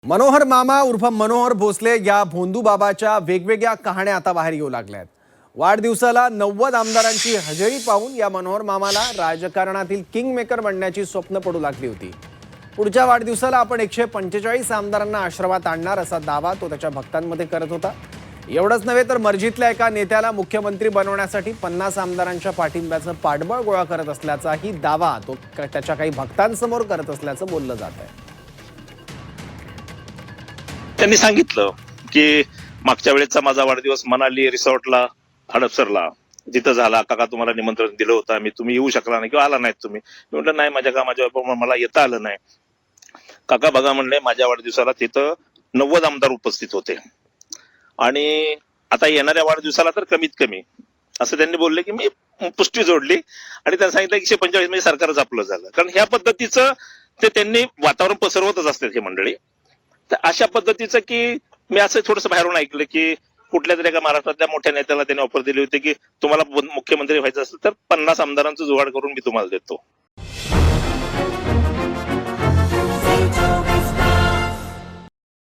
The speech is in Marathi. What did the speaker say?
मनोहर मामा उर्फ मनोहर भोसले या भोंदू बाबाच्या वेगवेगळ्या कहाण्या आता बाहेर येऊ लागल्यात। वाढदिवसाला 90 आमदारांची हजेरी पाहून या मनोहर मामाला राजकारणातील किंग मेकर बनण्याची स्वप्न पडू लागली होती। पुढच्या वाढदिवसाला आपण 145 आमदारांना आश्रमात आणणार असा दावा तो त्याच्या भक्तांमध्ये करत होता। एवढंच नव्हे तर मर्जीतल्या एका नेत्याला मुख्यमंत्री बनवण्यासाठी 50 आमदारांच्या पाठिंब्याचं पाठबळ गोळा करत असल्याचाही दावा तो त्याच्या काही भक्तांसमोर करत असल्याचं बोललं जात आहे। त्यांनी सांगितलं की मागच्या वेळेचा माझा वाढदिवस मनाली रिसॉर्टला हडपसरला जिथं झाला, काका तुम्हाला निमंत्रण दिलं होतं आम्ही, तुम्ही येऊ शकला नाही किंवा आला नाहीत तुम्ही। मी म्हटलं नाही, माझ्या कामाच्या मला येता आलं नाही। काका बघा म्हणले, माझ्या वाढदिवसाला तिथं 90 आमदार उपस्थित होते आणि आता येणाऱ्या वाढदिवसाला तर कमीत कमी असं त्यांनी बोलले की मी पुष्टी जोडली आणि त्यांनी सांगितलं 145 म्हणजे सरकारच आपलं झालं। कारण ह्या पद्धतीचं ते त्यांनी वातावरण पसरवतच असतात हे मंडळी। तर अशा पद्धतीचं की मी असं थोडंसं बाहेरून ऐकलं की कुठल्या तरी एका महाराष्ट्रातल्या मोठ्या नेत्याला त्यांनी ऑफर दिली होती की तुम्हाला मुख्यमंत्री व्हायचं असेल तर 50 आमदारांचं जुगाड करून मी तुम्हाला देतो।